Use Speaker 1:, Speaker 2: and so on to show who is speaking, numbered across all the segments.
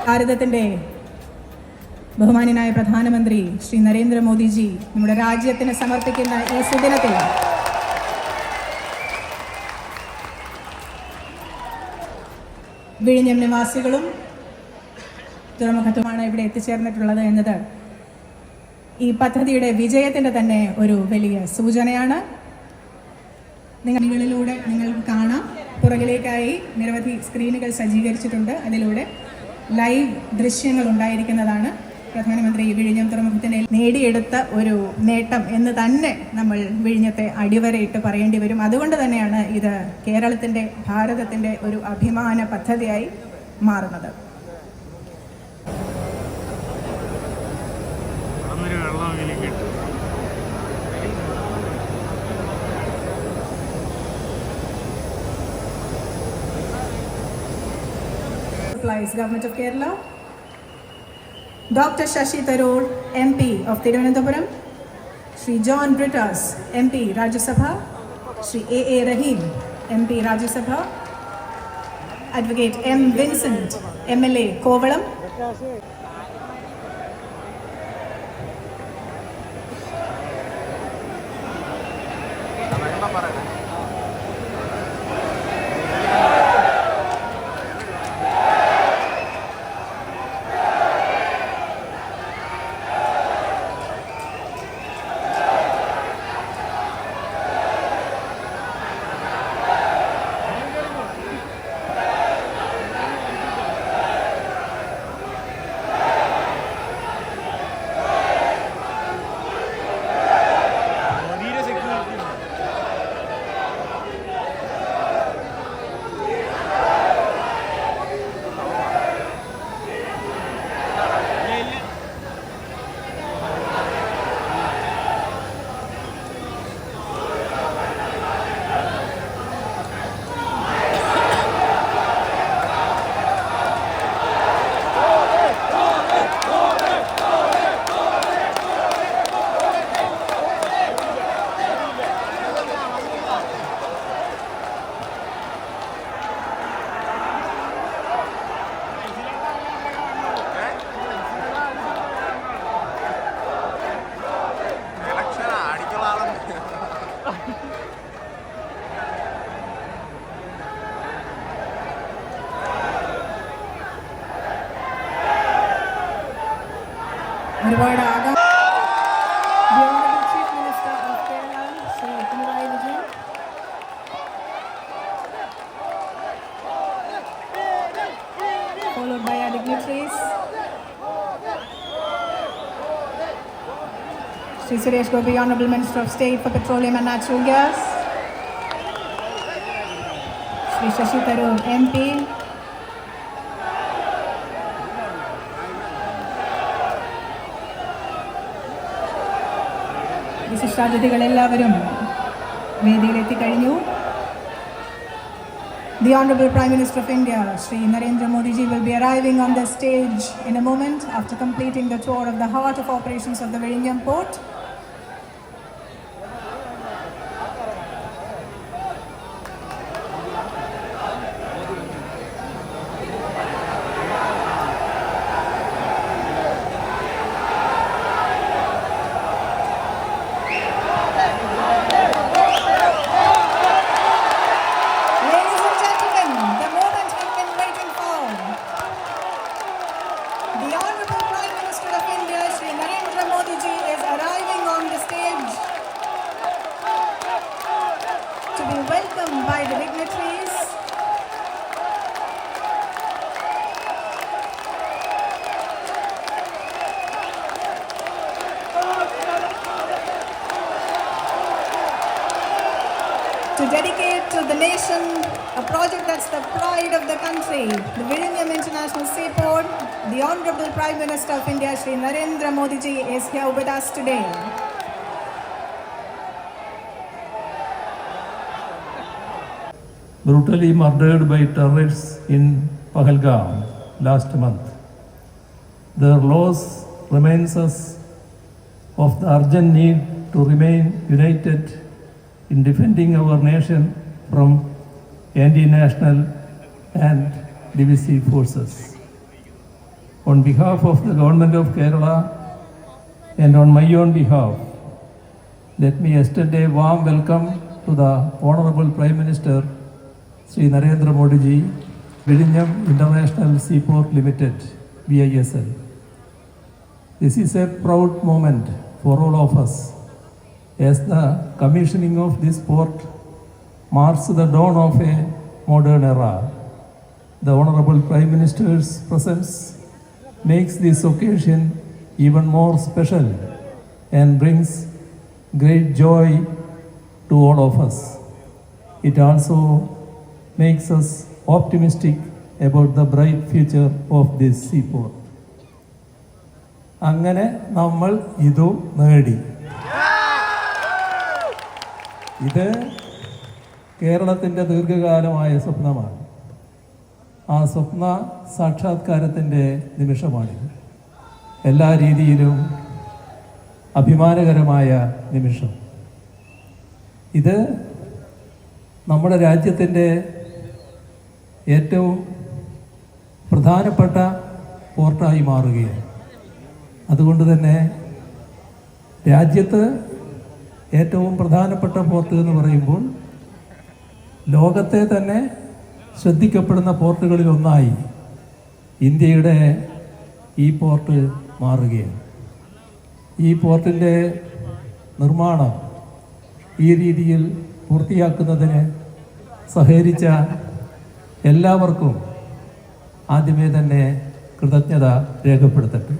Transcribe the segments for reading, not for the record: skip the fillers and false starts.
Speaker 1: ഭാരതത്തിൻ്റെ ബഹുമാന്യനായ പ്രധാനമന്ത്രി ശ്രീ നരേന്ദ്രമോദിജി നമ്മുടെ രാജ്യത്തിന് സമർപ്പിക്കുന്ന ഈ സുദിനത്തിൽ വിഴിഞ്ഞം നിവാസികളും തുറമുഖത്തുമാണ് ഇവിടെ എത്തിച്ചേർന്നിട്ടുള്ളത് എന്നത് ഈ പദ്ധതിയുടെ വിജയത്തിൻ്റെ തന്നെ ഒരു വലിയ സൂചനയാണ്. നിങ്ങളിലൂടെ നിങ്ങൾക്ക് കാണാം, പുറകിലേക്കായി നിരവധി സ്ക്രീനുകൾ സജ്ജീകരിച്ചിട്ടുണ്ട്. അതിലൂടെ ലൈവ് ദൃശ്യങ്ങൾ ഉണ്ടായിരിക്കുന്നതാണ്. പ്രധാനമന്ത്രി വിഴിഞ്ഞം തുറമുഖത്തിന് നേടിയെടുത്ത ഒരു നേട്ടം എന്ന് തന്നെ നമ്മൾ വിഴിഞ്ഞത്തെ അടിവരയിട്ട് പറയേണ്ടി വരും. അതുകൊണ്ട് തന്നെയാണ് ഇത് കേരളത്തിൻ്റെ, ഭാരതത്തിൻ്റെ ഒരു അഭിമാന പദ്ധതിയായി മാറുന്നത്. Government of Kerala, Dr. Shashi Tharoor, MP of Thiruvananthapuram, Sri John Brittas, MP Rajya Sabha, Sri A.A. Rahim, MP Rajya Sabha, Advocate M. Vincent, MLA Kovalam, ഒരുപാട് ആകാം. Chief minister of Kerala Shri Pinarayi Vijayan, followed by our dignitaries, Sri Suresh Gopi, Honorable Minister of State for Petroleum and Natural Gas, Sri Shashi Tharoor, MP, വിശിഷ്ടാതിഥികളെല്ലാവരും വേദിയിലെത്തിക്കഴിഞ്ഞു. The Honorable Prime Minister of India, Shri Narendra Modi ji, will be arriving on the stage in a moment after completing the tour of the heart of operations of the Vizhinjam port. Welcomed by the dignitaries. To dedicate to the nation a project that's the pride of the country, the Vizhinjam International Seaport, the Honorable Prime Minister of India, Shri Narendra Modi ji, is here with us today.
Speaker 2: Brutally murdered by terrorists in Pahalgam last month. Their loss reminds us of the urgent need to remain united in defending our nation from anti-national and divisive forces. On behalf of the Government of Kerala and on my own behalf, let me extend a warm welcome to the Honorable Prime Minister Shri Narendra Modi ji, Vizhinjam International Seaport Limited, VISL. This is a proud moment for all of us, as the commissioning of this port marks the dawn of a modern era. The Honorable Prime Minister's presence makes this occasion even more special and brings great joy to all of us. It also makes us optimistic about the bright future of this seaport. അങ്ങനെ നമ്മൾ ഇതു നേടി. ഇത് കേരളത്തിൻ്റെ ദീർഘകാലമായ സ്വപ്നമാണ്. ആ സ്വപ്ന സാക്ഷാത്കാരത്തിൻ്റെ നിമിഷമാണിത്. എല്ലാ രീതിയിലും അഭിമാനകരമായ നിമിഷം. ഇത് നമ്മുടെ രാജ്യത്തിൻ്റെ ഏറ്റവും പ്രധാനപ്പെട്ട പോർട്ടായി മാറുകയാണ്. അതുകൊണ്ട് തന്നെ രാജ്യത്ത് ഏറ്റവും പ്രധാനപ്പെട്ട പോർട്ട് എന്ന് പറയുമ്പോൾ ലോകത്തെ തന്നെ ശ്രദ്ധിക്കപ്പെടുന്ന പോർട്ടുകളിൽ ഒന്നായി ഇന്ത്യയുടെ ഈ പോർട്ട് മാറുകയാണ്. ഈ പോർട്ടിൻ്റെ നിർമ്മാണം ഈ രീതിയിൽ പൂർത്തിയാക്കുന്നതിന് സഹകരിച്ച എല്ലാവർക്കും ആദ്യമേ തന്നെ കൃതജ്ഞത രേഖപ്പെടുത്തട്ടെ.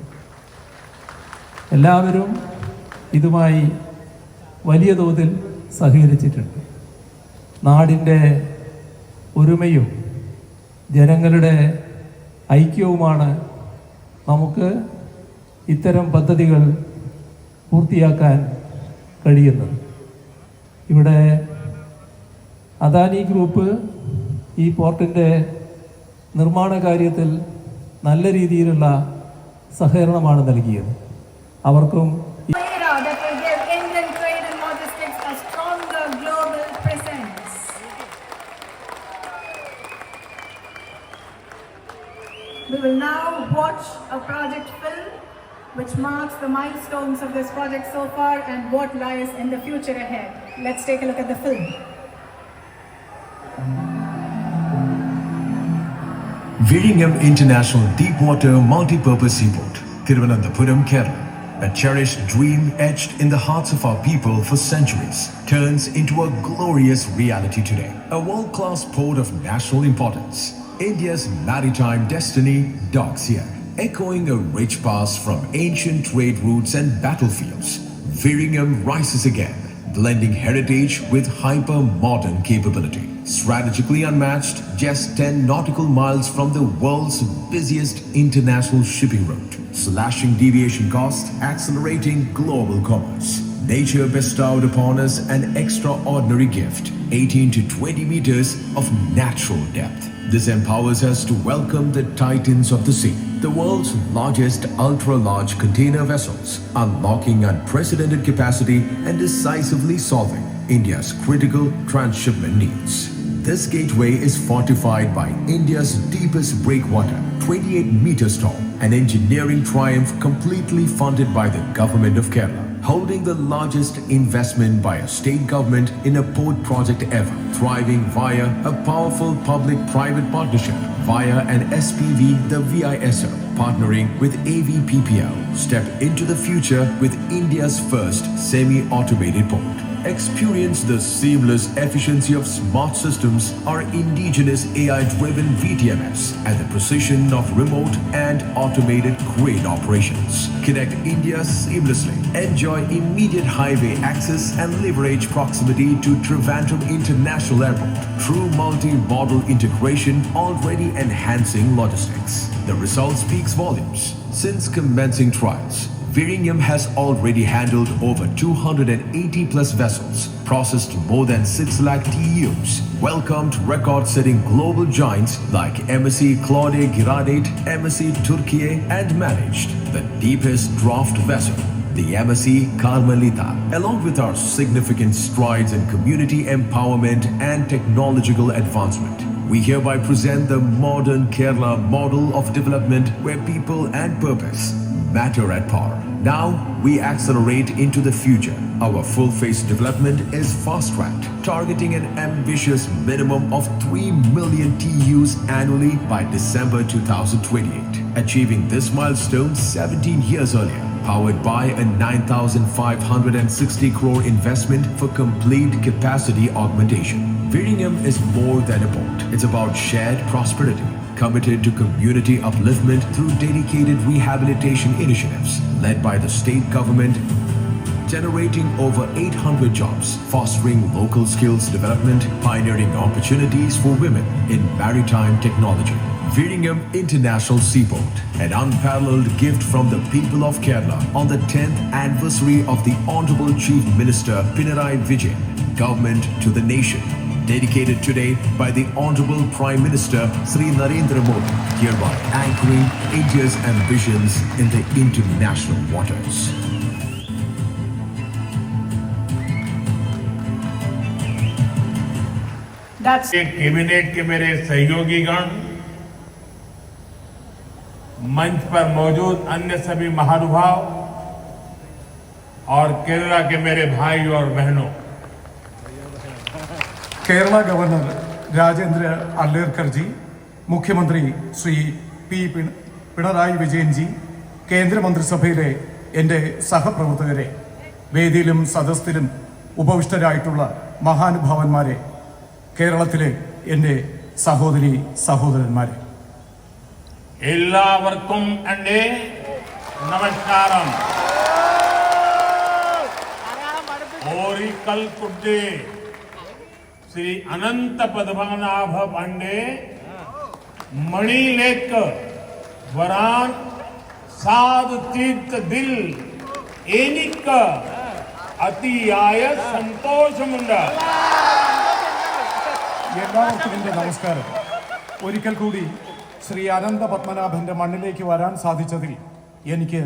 Speaker 2: എല്ലാവരും ഇതുമായി വലിയ തോതിൽ സഹകരിച്ചിട്ടുണ്ട്. നാടിൻ്റെ ഒരുമയും ജനങ്ങളുടെ ഐക്യവുമാണ് നമുക്ക് ഇത്തരം പദ്ധതികൾ പൂർത്തിയാക്കാൻ കഴിയുന്നത്. ഇവിടെ അദാനി ഗ്രൂപ്പ് ഈ പോർട്ടിൻ്റെ നിർമ്മാണ കാര്യത്തിൽ നല്ല രീതിയിലുള്ള സഹകരണമാണ് നൽകിയത്. അവർക്കും
Speaker 1: We will now watch a project film which marks the milestones of this project so far and what lies in the future ahead. Let's take a look at the film.
Speaker 3: Vizhinjam International Deepwater Multipurpose Seaport, Thiruvananthapuram, Kerala. A cherished dream etched in the hearts of our people for centuries turns into a glorious reality today. A world-class port of national importance. India's maritime destiny docks here, echoing a rich past from ancient trade routes and battlefields. Vizhinjam rises again, blending heritage with hyper-modern capability. Strategically unmatched, just 10 nautical miles from the world's busiest international shipping route, slashing deviation costs, accelerating global commerce. nature bestowed upon us an extraordinary gift, 18 to 20 meters of natural depth. This empowers us to welcome the titans of the sea, the world's largest ultra-large container vessels, unlocking unprecedented capacity and decisively solving India's critical transshipment needs. This gateway is fortified by India's deepest breakwater, 28 meters tall, an engineering triumph completely funded by the government of Kerala, holding the largest investment by a state government in a port project ever, thriving via a powerful public-private partnership, via an SPV, the VISO, partnering with AVPPL. Step into the future with India's first semi-automated port. Experience the seamless efficiency of smart systems, our indigenous AI-driven VTMS, and the precision of remote and automated crane operations. Connect India seamlessly. Enjoy immediate highway access and leverage proximity to Trivandrum International Airport. True multi-modal integration already enhancing logistics. The result speaks volumes. Since commencing trials, Vizhinjam has already handled over 280 plus vessels, processed more than 6 lakh TEUs, welcomed record-setting global giants like MSC Claude Giradate, MSC Turkiye, and managed the deepest draft vessel, the MSC Carmelita. Along with our significant strides in community empowerment and technological advancement, we hereby present the modern Kerala model of development where people and purpose matter at par. Now we accelerate into the future. Our full-phase development is fast-tracked, targeting an ambitious minimum of 3 million TEUs annually by December 2028. Achieving this milestone 17 years earlier, powered by a 9,560 crore investment for complete capacity augmentation. Vizhinjam is more than a port. It's about shared prosperity, committed to community upliftment through dedicated rehabilitation initiatives led by the state government, generating over 800 jobs, fostering local skills development, pioneering opportunities for women in maritime technology. Vizhinjam International Seaport, an unparalleled gift from the people of Kerala on the 10th anniversary of the Honorable Chief Minister Pinarayi Vijayan, government to the nation. Dedicated today by the Honorable Prime Minister Sri Narendra Modi, hereby anchoring India's ambitions in the international waters.
Speaker 1: That's
Speaker 4: cabinet के मेरे सहयोगीगण, मंच पर मौजूद अन्य सभी महानुभाव और केरला के मेरे भाई और बहनों,
Speaker 5: കേരള ഗവർണർ രാജേന്ദ്ര അർലേക്കർജി, മുഖ്യമന്ത്രി ശ്രീ പിണറായി വിജയൻജി, കേന്ദ്രമന്ത്രിസഭയിലെ എൻ്റെ സഹപ്രവർത്തകരെ, വേദിയിലും സദസ്സിലും ഉപവിഷ്ടരായിട്ടുള്ള മഹാനുഭാവന്മാരെ, കേരളത്തിലെ എൻ്റെ സഹോദരി സഹോദരന്മാരെ,
Speaker 4: എല്ലാവർക്കും എൻ്റെ നമസ്കാരം. ഓരിക്കൽ കുട്ടി श्री अनंत पद्मनाभ पांडे मणिलेख वरान साध तीर्थ दिल एनिक अतियाय സന്തോഷമുണ്ട്.
Speaker 5: എല്ലാവർക്കും എൻ്റെ നമസ്കാരം. ഒരിക്കൽ കൂടി ശ്രീ അനന്ത പത്മനാഭന്റെ മണ്ണിലേക്ക് വരാൻ സാധിച്ചതിൽ എനിക്ക്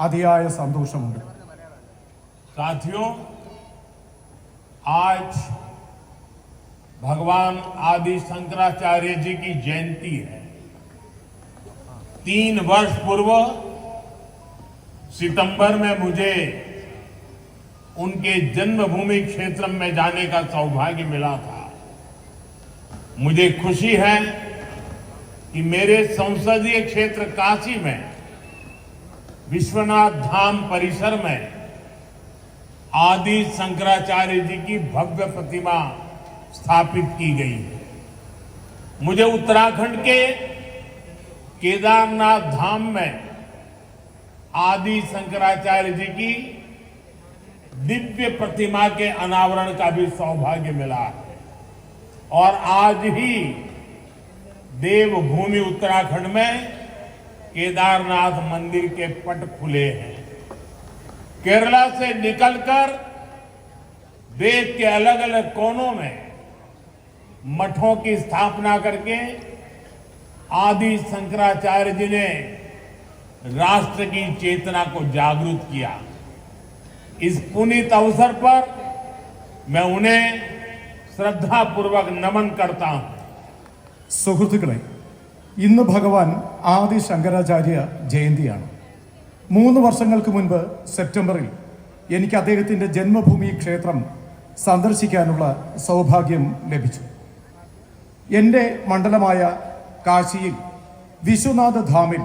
Speaker 5: അതിയായ സന്തോഷമുണ്ട്.
Speaker 4: साथियों, आज भगवान आदि शंकराचार्य जी की जयंती है. 3 वर्ष पूर्व सितंबर में मुझे उनके जन्मभूमि क्षेत्र में जाने का सौभाग्य मिला था. मुझे खुशी है कि मेरे संसदीय क्षेत्र काशी में विश्वनाथ धाम परिसर में आदि शंकराचार्य जी की भव्य प्रतिमा स्थापित की गई है. मुझे उत्तराखंड के केदारनाथ धाम में आदि शंकराचार्य जी की दिव्य प्रतिमा के अनावरण का भी सौभाग्य मिला है. और आज ही देवभूमि उत्तराखंड में केदारनाथ मंदिर के पट खुले हैं. केरला से निकलकर देश के अलग अलग कोनों में मठों की स्थापना करके आदि शंकराचार्य जी ने राष्ट्र की चेतना को जागृत किया। इस पुनीत अवसर पर मैं उन्हें श्रद्धापूर्वक नमन करता हूं।
Speaker 5: സുഹൃത്തുക്കളെ, ഇന്ന് ഭഗവാൻ ആദി ശങ്കരാചാര്യ ജയന്തിയാണ്. 3 വർഷങ്ങൾക്ക് മുൻപ് സെപ്റ്റംബറിൽ എനിക്ക് അദ്ദേഹത്തിൻ്റെ ജന്മഭൂമി ക്ഷേത്രം സന്ദർശിക്കാനുള്ള സൗഭാഗ്യം ലഭിച്ചു. എൻ്റെ മണ്ഡലമായ കാശിയിൽ വിശ്വനാഥ ധാമിൽ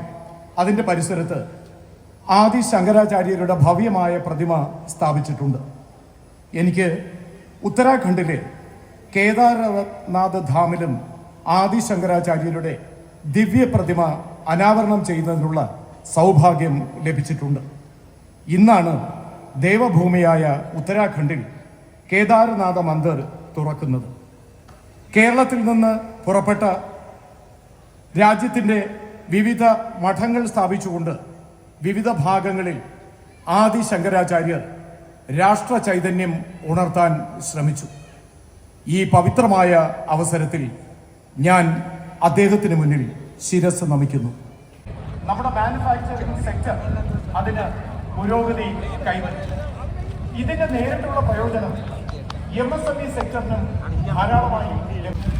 Speaker 5: അതിൻ്റെ പരിസരത്ത് ആദി ശങ്കരാചാര്യരുടെ ഭവ്യമായ പ്രതിമ സ്ഥാപിച്ചിട്ടുണ്ട്. എനിക്ക് ഉത്തരാഖണ്ഡിലെ കേദാർനാഥ് ധാമിലും ആദി ശങ്കരാചാര്യരുടെ ദിവ്യ പ്രതിമ അനാവരണം ചെയ്യുന്നതിനുള്ള സൗഭാഗ്യം ലഭിച്ചിട്ടുണ്ട്. ഇന്നാണ് ദേവഭൂമിയായ ഉത്തരാഖണ്ഡിൽ കേദാർനാഥ മന്ദിർ തുറക്കുന്നത്. കേരളത്തിൽ നിന്ന് പുറപ്പെട്ട രാജ്യത്തിൻ്റെ വിവിധ മഠങ്ങൾ സ്ഥാപിച്ചുകൊണ്ട് വിവിധ ഭാഗങ്ങളിൽ ആദി ശങ്കരാചാര്യർ രാഷ്ട്ര ചൈതന്യം ഉണർത്താൻ ശ്രമിച്ചു. ഈ പവിത്രമായ അവസരത്തിൽ ഞാൻ അദ്ദേഹത്തിന് മുന്നിൽ ശിരസ് നമിക്കുന്നു. നമ്മുടെ മാനുഫാക്ചറിംഗ് സെക്ടർ അതിന് പുരോഗതി കൈവരിച്ചു. ഇതിന്റെ നേരിട്ടുള്ള പ്രയോജനം MSME സെക്ടറിനും ധാരാളമായി ലഭിച്ചു.